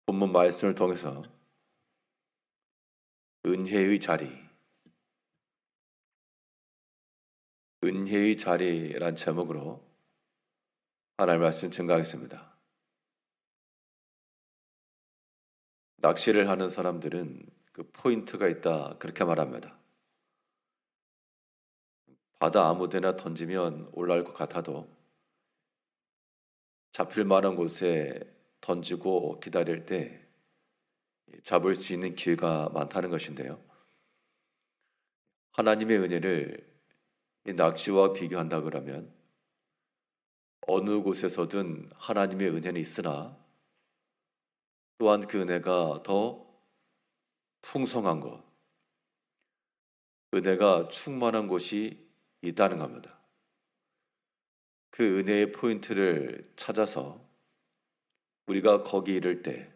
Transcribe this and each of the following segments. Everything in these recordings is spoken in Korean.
본문 말씀을 통해서 은혜의 자리, 은혜의 자리란 제목으로 하나님의 말씀 증거하겠습니다. 낚시를 하는 사람들은 그 포인트가 있다 그렇게 말합니다. 바다 아무데나 던지면 올라올 것 같아도 잡힐 만한 곳에 던지고 기다릴 때 잡을 수 있는 기회가 많다는 것인데요. 하나님의 은혜를 이 낚시와 비교한다 그러면 어느 곳에서든 하나님의 은혜는 있으나 또한 그 은혜가 더 풍성한 것, 은혜가 충만한 곳이 있다는 겁니다. 그 은혜의 포인트를 찾아서 우리가 거기 이를 때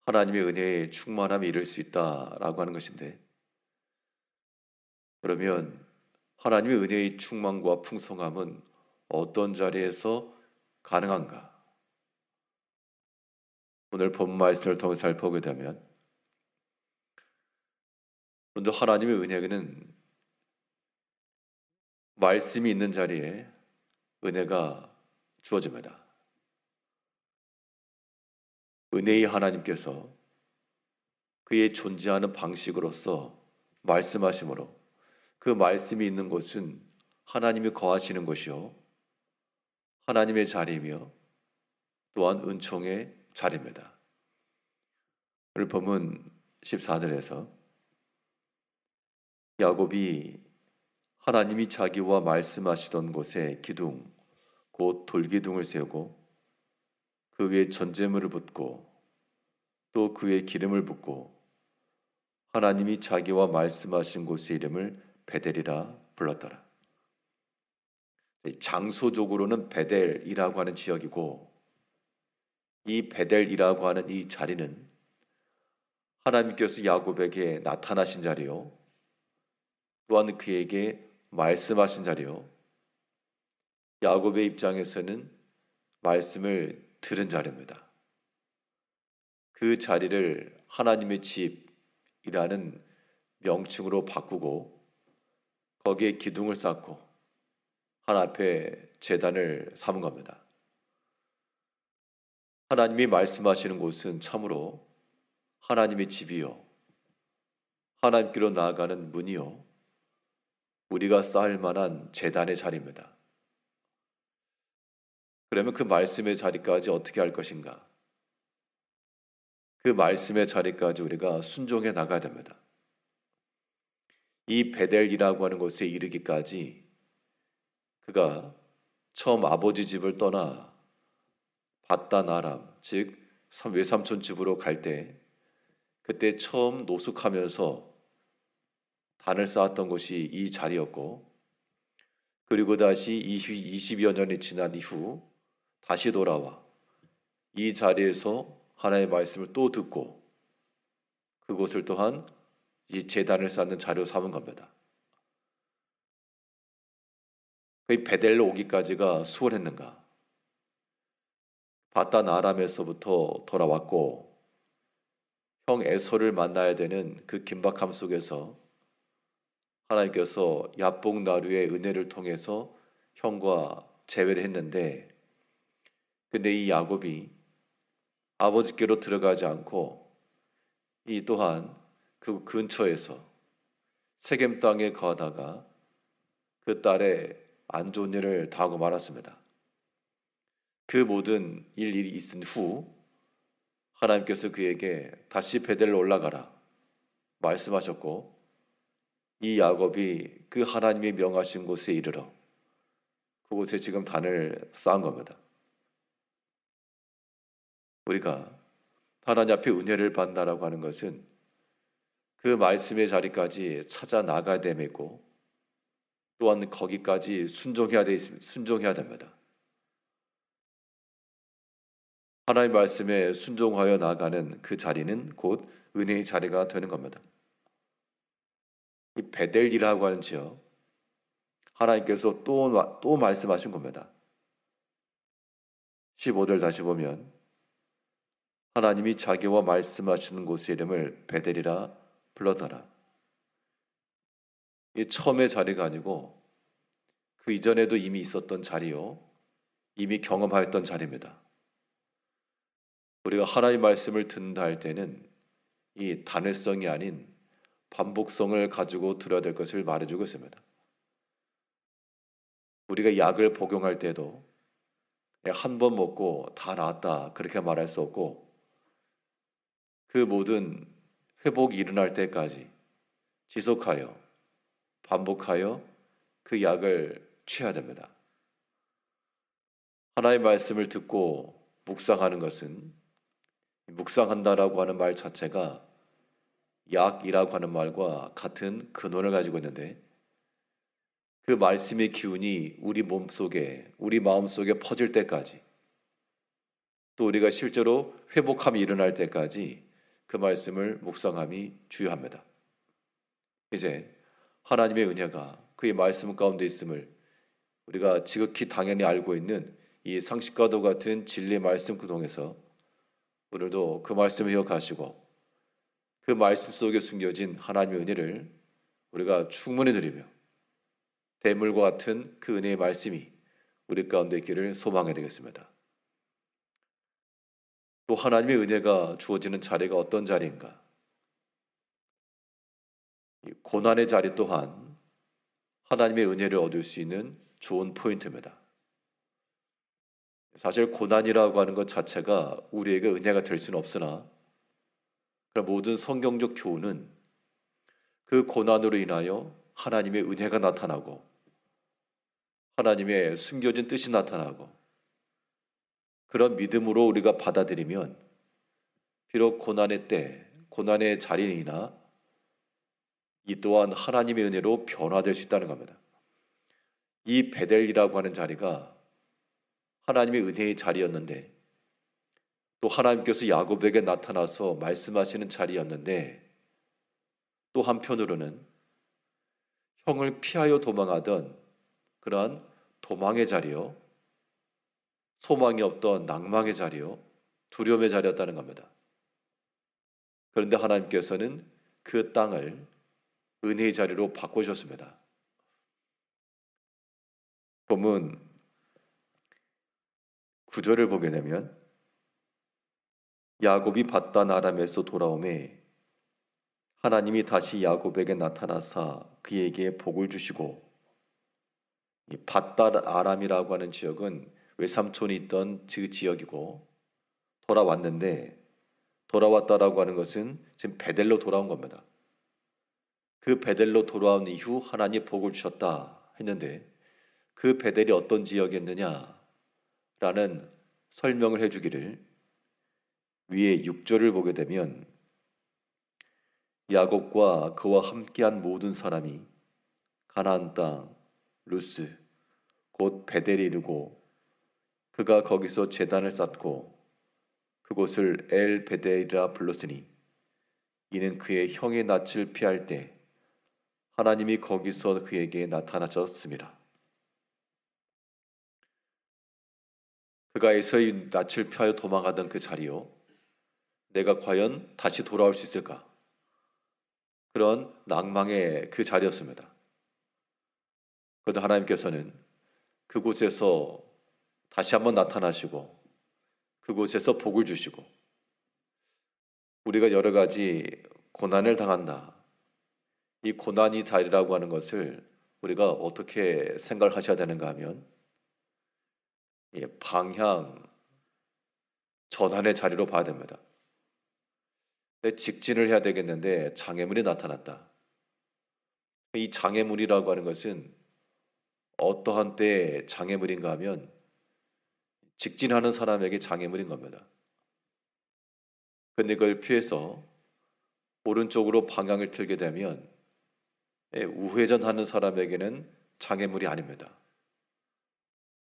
하나님의 은혜의 충만함이 이룰 수 있다라고 하는 것인데, 그러면 하나님의 은혜의 충만과 풍성함은 어떤 자리에서 가능한가? 오늘 본 말씀을 통해 살펴보게 되면, 먼저 하나님의 은혜는 말씀이 있는 자리에 은혜가 주어집니다. 은혜의 하나님께서 그의 존재하는 방식으로서 말씀하심으로 그 말씀이 있는 곳은 하나님이 거하시는 곳이요 하나님의 자리이며 또한 은총의 자리입니다. 오늘 본문 14절에서 야곱이 하나님이 자기와 말씀하시던 곳에 기둥 곧 돌기둥을 세우고 그 위에 전제물을 붓고 또 그 위에 기름을 붓고 하나님이 자기와 말씀하신 곳의 이름을 베델이라 불렀더라. 장소적으로는 베델이라고 하는 지역이고, 이 베델이라고 하는 이 자리는 하나님께서 야곱에게 나타나신 자리요 또한 그에게 말씀하신 자리요 야곱의 입장에서는 말씀을 들은 자리입니다. 그 자리를 하나님의 집이라는 명칭으로 바꾸고 거기에 기둥을 쌓고 하나님 앞에 제단을 삼은 겁니다. 하나님이 말씀하시는 곳은 참으로 하나님의 집이요 하나님께로 나아가는 문이요 우리가 쌓을 만한 제단의 자리입니다. 그러면 그 말씀의 자리까지 어떻게 할 것인가? 그 말씀의 자리까지 우리가 순종해 나가야 됩니다. 이 베델이라고 하는 곳에 이르기까지 그가 처음 아버지 집을 떠나 밧단 아람, 즉 외삼촌 집으로 갈 때 그때 처음 노숙하면서 단을 쌓았던 곳이 이 자리였고, 그리고 다시 20여 년이 지난 이후 다시 돌아와 이 자리에서 하나님의 말씀을 또 듣고 그곳을 또한 이 제단을 쌓는 자리로 삼은 겁니다. 그 베델로 오기까지가 수월했는가? 밧단 아람에서부터 돌아왔고 형 에서를 만나야 되는 그 긴박함 속에서 하나님께서 야복 나루의 은혜를 통해서 형과 재회를 했는데, 근데 이 야곱이 아버지께로 들어가지 않고 이 또한 그 근처에서 세겜 땅에 거하다가 그 딸의 안 좋은 일을 당하고 말았습니다. 그 모든 일이 있은 후 하나님께서 그에게 다시 베델로 올라가라 말씀하셨고, 이 야곱이 그 하나님이 명하신 곳에 이르러 그곳에 지금 단을 쌓은 겁니다. 우리가 하나님 앞에 은혜를 받는다라고 하는 것은 그 말씀의 자리까지 찾아 나가야 됨이고 또한 거기까지 순종해야 됩니다. 하나님 말씀에 순종하여 나가는 그 자리는 곧 은혜의 자리가 되는 겁니다. 이 베델이라고 하는 지역, 하나님께서 또 말씀하신 겁니다. 15절 다시 보면 하나님이 자기와 말씀하시는 곳의 이름을 베델이라 불렀더라. 이 처음의 자리가 아니고 그 이전에도 이미 있었던 자리요, 이미 경험하였던 자리입니다. 우리가 하나님의 말씀을 듣는다 할 때는 이 단회성이 아닌 반복성을 가지고 들어야 될 것을 말해주고 있습니다. 우리가 약을 복용할 때도 한 번 먹고 다 나았다 그렇게 말할 수 없고, 그 모든 회복이 일어날 때까지 지속하여 반복하여 그 약을 취해야 됩니다. 하나님의 말씀을 듣고 묵상하는 것은, 묵상한다라고 하는 말 자체가 약이라고 하는 말과 같은 근원을 가지고 있는데, 그 말씀의 기운이 우리 몸속에, 우리 마음속에 퍼질 때까지, 또 우리가 실제로 회복함이 일어날 때까지 그 말씀을 묵상함이 주요합니다. 이제 하나님의 은혜가 그의 말씀 가운데 있음을 우리가 지극히 당연히 알고 있는 이 상식과도 같은 진리의 말씀 구동에서 오늘도 그 말씀을 이어가시고 그 말씀 속에 숨겨진 하나님의 은혜를 우리가 충분히 누리며 대물과 같은 그 은혜의 말씀이 우리 가운데 있기를 소망해야 되겠습니다. 또 하나님의 은혜가 주어지는 자리가 어떤 자리인가? 이 고난의 자리 또한 하나님의 은혜를 얻을 수 있는 좋은 포인트입니다. 사실 고난이라고 하는 것 자체가 우리에게 은혜가 될 수는 없으나, 그런 모든 성경적 교훈은 그 고난으로 인하여 하나님의 은혜가 나타나고 하나님의 숨겨진 뜻이 나타나고, 그런 믿음으로 우리가 받아들이면 비록 고난의 때, 고난의 자리이나 이 또한 하나님의 은혜로 변화될 수 있다는 겁니다. 이 베델이라고 하는 자리가 하나님의 은혜의 자리였는데, 또 하나님께서 야곱에게 나타나서 말씀하시는 자리였는데, 또 한편으로는 형을 피하여 도망하던 그러한 도망의 자리요, 소망이 없던 낭망의 자리요, 두려움의 자리였다는 겁니다. 그런데 하나님께서는 그 땅을 은혜의 자리로 바꾸셨습니다. 본문 9절을 보게 되면 야곱이 밧단 아람에서 돌아오매 하나님이 다시 야곱에게 나타나사 그에게 복을 주시고, 이 밧단 아람이라고 하는 지역은 외삼촌이 있던 그 지역이고, 돌아왔는데, 돌아왔다라고 하는 것은 지금 베델로 돌아온 겁니다. 그 베델로 돌아온 이후 하나님 복을 주셨다 했는데, 그 베델이 어떤 지역이었느냐라는 설명을 해주기를 위에 6절을 보게 되면, 야곱과 그와 함께한 모든 사람이 가나안 땅 루스 곧 베델에 이르고, 그가 거기서 제단을 쌓고 그곳을 엘 베델이라 불렀으니, 이는 그의 형의 낯을 피할 때 하나님이 거기서 그에게 나타나셨습니다. 그가 에서의 낯을 피하여 도망가던 그 자리요, 내가 과연 다시 돌아올 수 있을까? 그런 낭망의 그 자리였습니다. 그런데 하나님께서는 그곳에서 다시 한번 나타나시고 그곳에서 복을 주시고, 우리가 여러 가지 고난을 당한다, 이 고난이 자리라고 하는 것을 우리가 어떻게 생각을 하셔야 되는가 하면, 방향 전환의 자리로 봐야 됩니다. 직진을 해야 되겠는데 장애물이 나타났다. 이 장애물이라고 하는 것은 어떠한 때의 장애물인가 하면 직진하는 사람에게 장애물인 겁니다. 근데 그걸 피해서 오른쪽으로 방향을 틀게 되면 우회전하는 사람에게는 장애물이 아닙니다.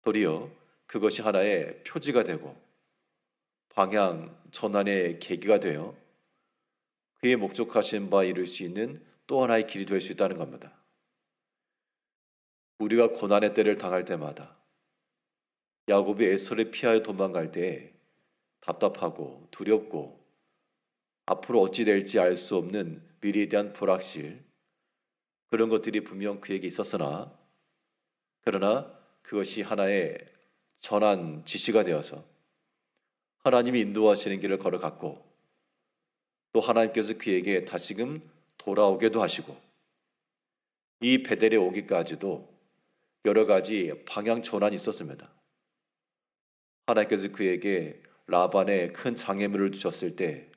도리어 그것이 하나의 표지가 되고 방향 전환의 계기가 되어 그의 목적하신 바 이룰 수 있는 또 하나의 길이 될 수 있다는 겁니다. 우리가 고난의 때를 당할 때마다, 야곱이 에서를 피하여 도망갈 때 답답하고 두렵고 앞으로 어찌 될지 알 수 없는 미래에 대한 불확실, 그런 것들이 분명 그에게 있었으나, 그러나 그것이 하나의 전한 지시가 되어서 하나님이 인도하시는 길을 걸어갔고, 또 하나님께서 그에게 다시금 돌아오게도 하시고, 이 베델에 오기까지도 여러 가지 방향 전환이 있었습니다. 하나님께서 그에게 라반의 큰 장애물을 주셨을 때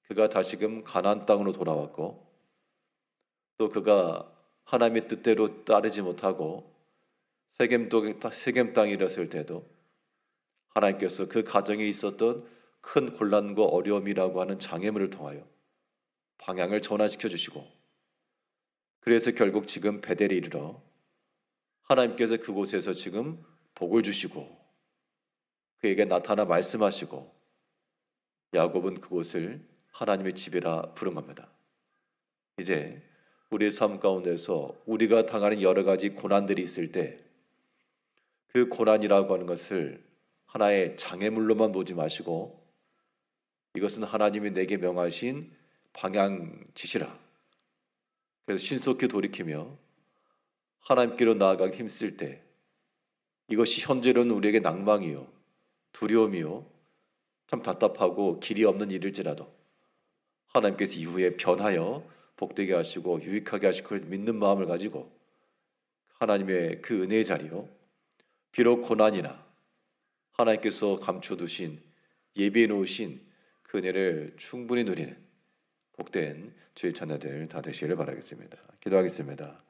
그가 다시금 가나안 땅으로 돌아왔고, 또 그가 하나님의 뜻대로 따르지 못하고 세겜 땅에 이르렀을 때도 하나님께서 그 가정에 있었던 큰 곤란과 어려움이라고 하는 장애물을 통하여 방향을 전환시켜 주시고, 그래서 결국 지금 베델에 이르러 하나님께서 그곳에서 지금 복을 주시고 그에게 나타나 말씀하시고, 야곱은 그곳을 하나님의 집이라 부른 겁니다. 이제 우리의 삶 가운데서 우리가 당하는 여러 가지 고난들이 있을 때 그 고난이라고 하는 것을 하나의 장애물로만 보지 마시고, 이것은 하나님이 내게 명하신 방향 지시라. 그래서 신속히 돌이키며 하나님께로 나아가기 힘쓸 때, 이것이 현재로는 우리에게 낭망이요 두려움이요 참 답답하고 길이 없는 일일지라도 하나님께서 이후에 변하여 복되게 하시고 유익하게 하실 걸 믿는 마음을 가지고 하나님의 그 은혜의 자리요, 비록 고난이나 하나님께서 감춰두신 예비해 놓으신 그 은혜를 충분히 누리는 복된 주의 자녀들 다 되시기를 바라겠습니다. 기도하겠습니다.